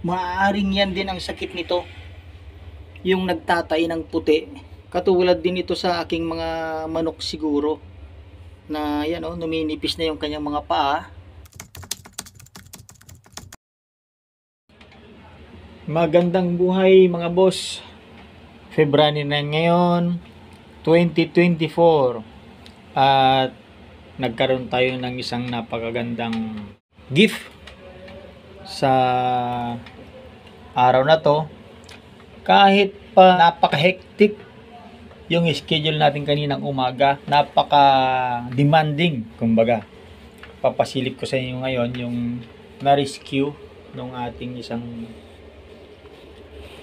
Maaaring yan din ang sakit nito, yung nagtatay ng puti. Katulad din ito sa aking mga manok siguro, na yan o, numinipis na yung kanyang mga paa. Magandang buhay mga boss. February na ngayon, 2024. At nagkaroon tayo ng isang napakagandang gift sa araw na to. Kahit pa napaka-hectic yung schedule natin kaninang umaga, napaka-demanding, kumbaga. Papasilip ko sa inyo ngayon yung na-rescue ng ating isang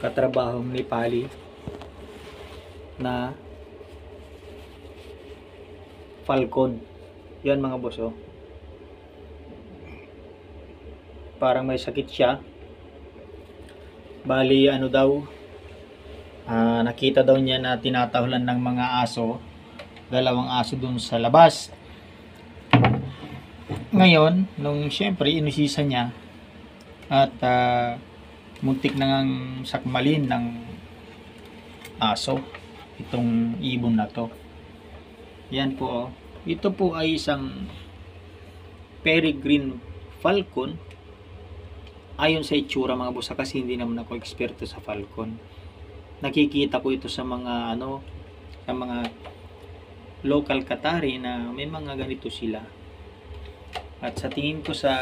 katrabahong Nepali na falcon. Yan mga boss, oh. Parang may sakit siya. Bali ano daw, nakita daw niya na tinatahulan ng mga aso, dalawang aso dun sa labas. Ngayon, nung syempre inusisa niya at muntik na ngang sakmalin ng aso itong ibon na to. Yan po, oh. Ito po ay isang peregrine falcon. Ayon sa itsura mga boss, kasi hindi naman ako eksperto sa falcon. Nakikita ko ito sa mga sa mga local katari na may mga ganito sila. At sa tingin ko sa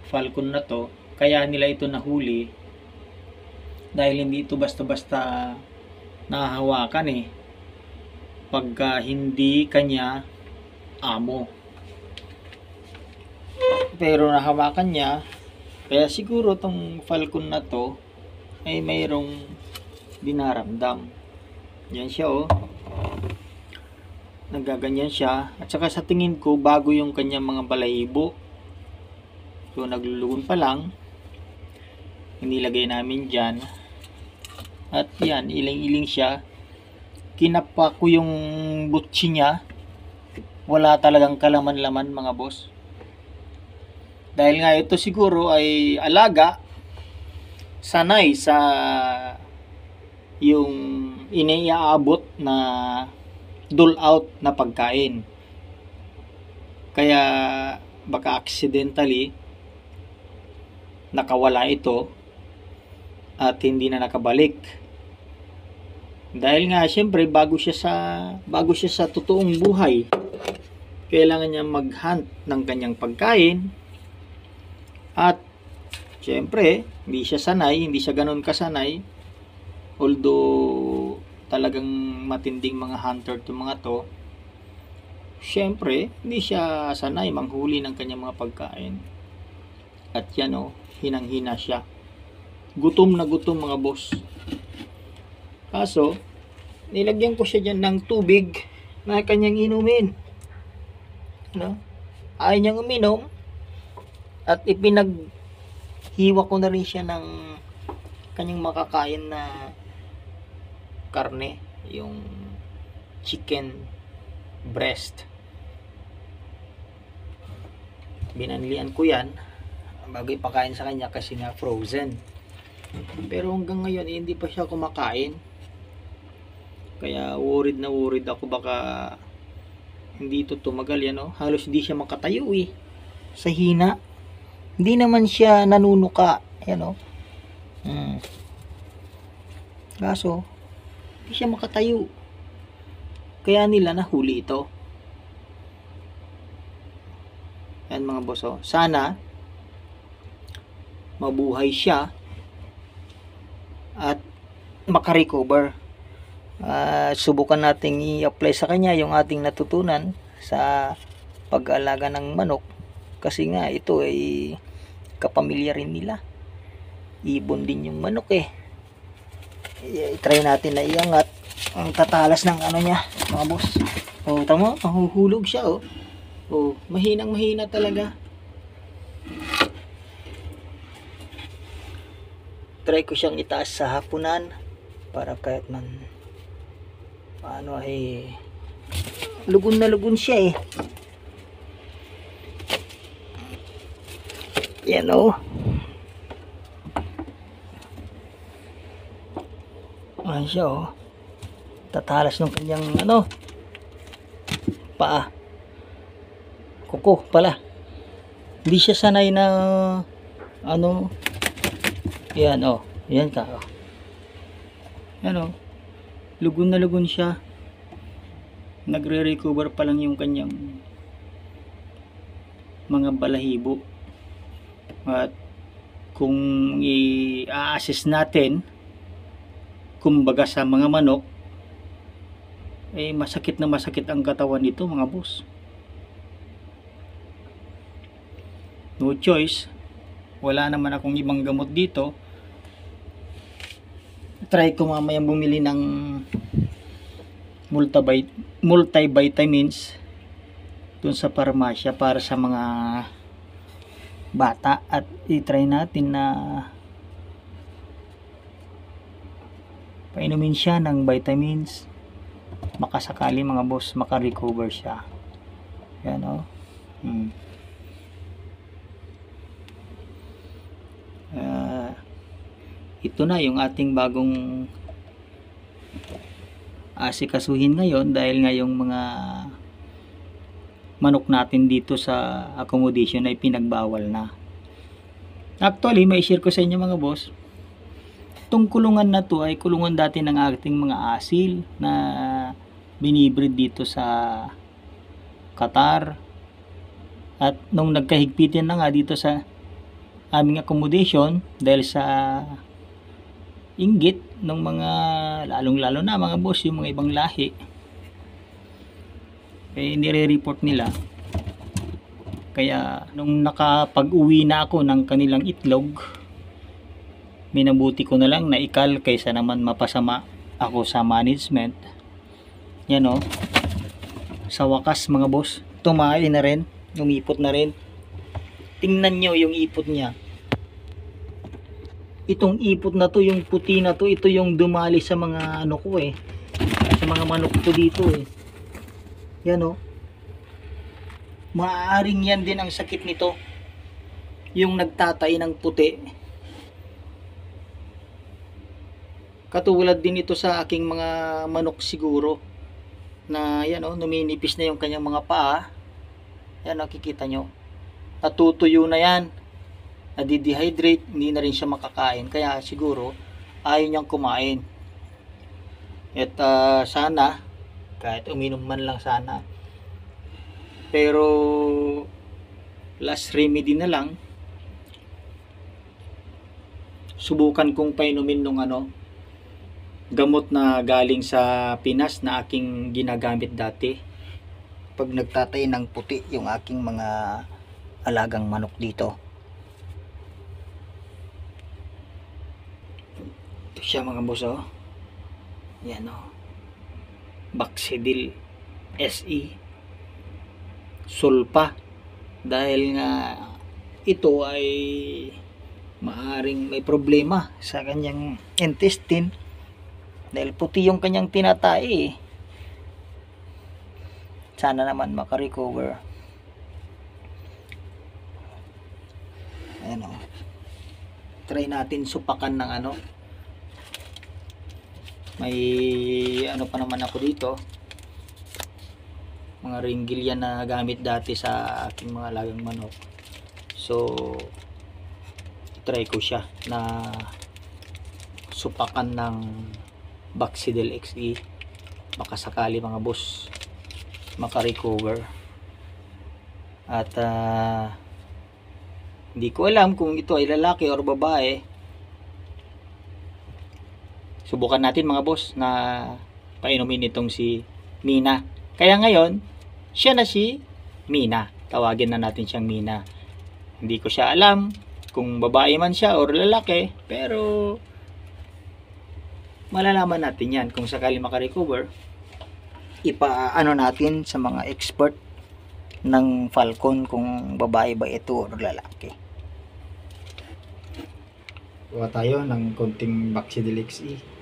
falcon na to, kaya nila ito nahuli dahil hindi ito basta-basta nahahawakan pagka hindi kanya amo. Pero nahawakan niya, kaya siguro tong falcon na to ay mayroong dinaramdam. Yan siya, oh. Nagaganyan siya. At saka sa tingin ko, bago yung kanyang mga balahibo. So naglulugon pa lang, inilagay namin dyan. At yan, iling-iling siya. Kinapa ko yung butsi niya. Wala talagang kalaman-laman mga boss. Dahil nga ito siguro ay alaga, sanay sa yung iniaabot na dole out na pagkain. Kaya baka accidentally nakawala ito at hindi na nakabalik. Dahil nga syempre bago siya sa totoong buhay, kailangan niya mag-hunt ng kanyang pagkain. At syempre hindi siya sanay, hindi siya ganoon kasanay. Although talagang matinding mga hunter to mga to, syempre hindi siya sanay manghuli ng kanyang mga pagkain. At yan, oh, hinang-hina siya. Gutom na gutom mga boss. Kaso, nilagyan ko siya dyan ng tubig na kanyang inumin. Ayaw niyang uminom. At ipinaghiwa ko na rin siya ng kanyang makakain na karne. Yung chicken breast. Binanlian ko yan bago ipakain sa kanya kasi nga frozen. Pero hanggang ngayon hindi pa siya kumakain. Kaya worried ako baka hindi ito tumagal yan, oh. Halos hindi siya makatayo sa hina. Hindi naman siya nanunuka, yan, oh. Kaso hindi siya makatayo. Kaya nila nahuli ito. Yan mga boss, oh. Sana mabuhay siya at makarecover. Subukan nating i-apply sa kanya yung ating natutunan sa pag-alaga ng manok, kasi nga ito ay kapamilya rin nila. Ibon din yung manok i-try natin na iangat ang tatalas ng niya mga boss. Tama, mahuhulog siya, mahinang mahina talaga. Try ko siyang itaas sa hapunan para kahit man paano lugon na lugon siya Yan, oh. Ayan siya, oh. Tatalas ng kanyang ano, paa. Kuko pala. Hindi siya sanay na ano. Yan, oh. Yan ka, oh. Yan, oh. Lugon na lugon siya. Nagre-recover pa lang yung kanyang mga balahibo. At kung i-assess natin, kumbaga sa mga manok, masakit na masakit ang katawan nito, mga boss. No choice. Wala naman akong ibang gamot dito. Try ko mamayang bumili ng multivitamins dun sa parmasya para sa mga bata, at i-try natin na painumin siya ng vitamins, makasakali mga boss makarecover siya. Yan, o. Ito na yung ating bagong asikasuhin ngayon, dahil ngayong mga manok natin dito sa accommodation ay pinagbawal na. Actually, may share ko sa inyo mga boss, itong kulungan na to ay kulungan dati ng ating mga asil na binibreed dito sa Qatar. At nung nagkahigpitan na nga dito sa aming accommodation dahil sa inggit ng mga lalong-lalo na mga boss, yung mga ibang lahi, nire-report nila. Kaya nung nakapag-uwi na ako ng kanilang itlog, minabuti ko na lang na ikal kaysa naman mapasama ako sa management. Yan, o. Sa wakas mga boss, tumae na rin, umipot na rin. Tingnan nyo yung ipot niya. Itong ipot na to, yung puti na to, ito yung dumali sa mga ano ko, sa mga manok ko dito, yan, o. Maaaring yan din ang sakit nito, yung nagtatay ng puti. Katulad din ito sa aking mga manok siguro, na yan, o, numinipis na yung kanyang mga paa. Yan, nakikita nyo, natutuyo na yan, nadidehydrate, hindi na rin siya makakain, kaya siguro ayaw niyang kumain. At sana kahit uminom man lang sana, pero last remedy na lang, subukan kong painumin nung gamot na galing sa Pinas na aking ginagamit dati pag nagtatay ng puti yung aking mga alagang manok dito. Ito siya mga boss, o. Yan, o. Baxidil SE Sulpa. Dahil nga ito ay maaring may problema sa kanyang intestine dahil puti yung kanyang tinatay. Sana naman makarecover. Ayan, o. Try natin supakan ng may pa naman ako dito, mga ringgilya na gamit dati sa aking mga alagang manok. So try ko siya na supakan ng Baxidil XE, baka sakali mga boss makarecover. At hindi ko alam kung ito ay lalaki or babae. Subukan natin mga boss na painumin itong si Mina. Kaya ngayon, siya na si Mina. Tawagin na natin siyang Mina. Hindi ko siya alam kung babae man siya or lalaki, pero malalaman natin yan kung sakali makarecover. Ipaano natin sa mga expert ng Falcon kung babae ba ito or lalaki. Kuha tayo ng konting Baxidil XE.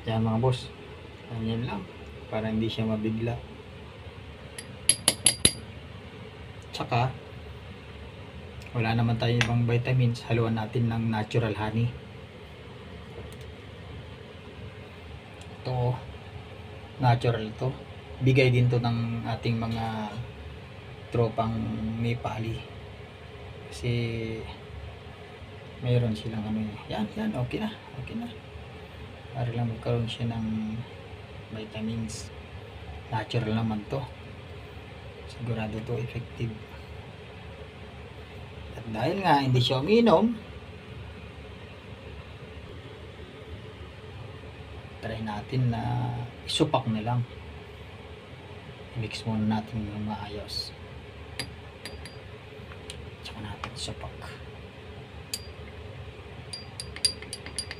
Yan mga boss, ganyan lang para hindi siya mabigla. Tsaka wala naman tayo ibang vitamins, haluan natin ng natural honey. to natural to. Bigay din to ng ating mga tropang Nepali. Kasi mayroon silang ano yan, okay na. Para lang magkaroon siya ng vitamins. Natural naman to. Sigurado to effective. At dahil nga hindi siya uminom, try natin na isupak na lang. I-mix muna natin yung maayos. Tsaka natin isupak.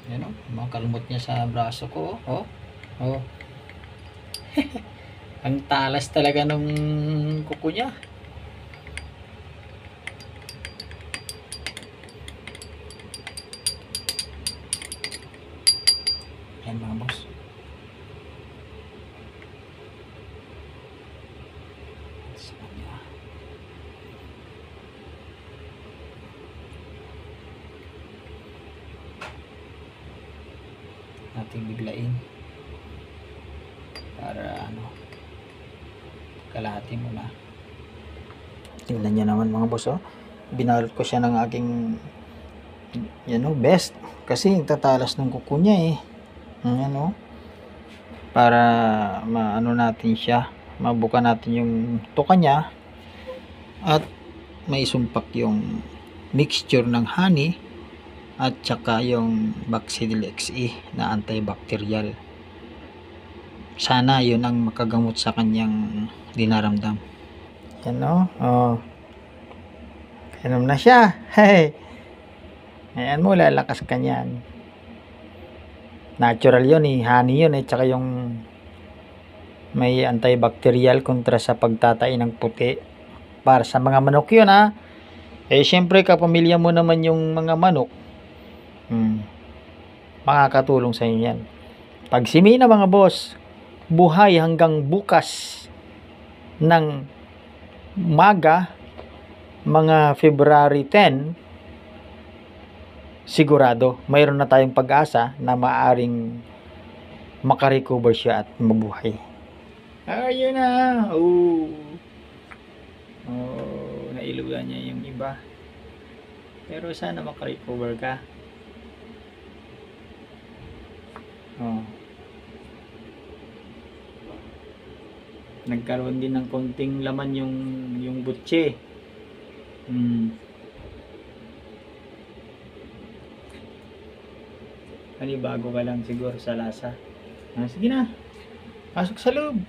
Yan o, makalumot niya sa braso ko. Oh. Ang talas talaga nung kuko niya. Yan mga boss. Nating biglain para kalahati muna. Tingnan niyo naman mga boss, binalot ko siya ng aking best kasi tatalas ng kuko niya para maano natin siya, mabuka natin yung tuka niya at maisumpak yung mixture ng honey at saka yung Bacillus XE na antibacterial. Sana yun ang makagamot sa kanyang dinaramdam. Yan Kainom na siya. Hey. Ayan mo, lalakas ka niyan. Natural yun honey yun tsaka yung may antibacterial kontra sa pagtatay ng puti. Para sa mga manok yun syempre kapamilya mo naman yung mga manok. Makakatulong sa inyo yan. Pag simina mga boss, buhay hanggang bukas ng umaga, mga February 10, sigurado mayroon na tayong pag-asa na maaring makarecover siya at mabuhay. Ayun na. Nailugan niya yung iba. Pero sana makarecover ka. Nagkaroon din ng konting laman yung butche. Bago ka lang siguro sa lasa. Sige na. Pasok sa loob.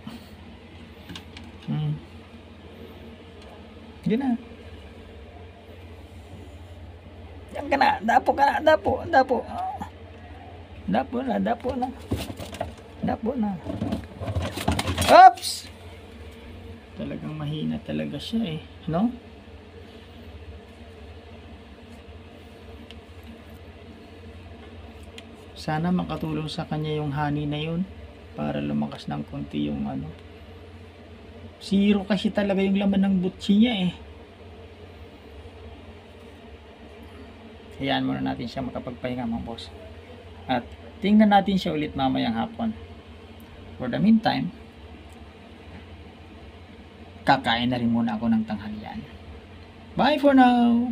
Sige na. Yan ka na. Dapo ka na. Dapo na. Oops! Talagang mahina talaga siya Sana makatulong sa kanya yung honey na yun para lumakas ng konti yung zero kasi talaga yung laman ng butsi niya Hayaan muna natin siya makapagpahinga mga boss. At tingnan natin siya ulit mamayang hapon. For the meantime, kakain na rin muna ako ng tanghalian. Bye for now!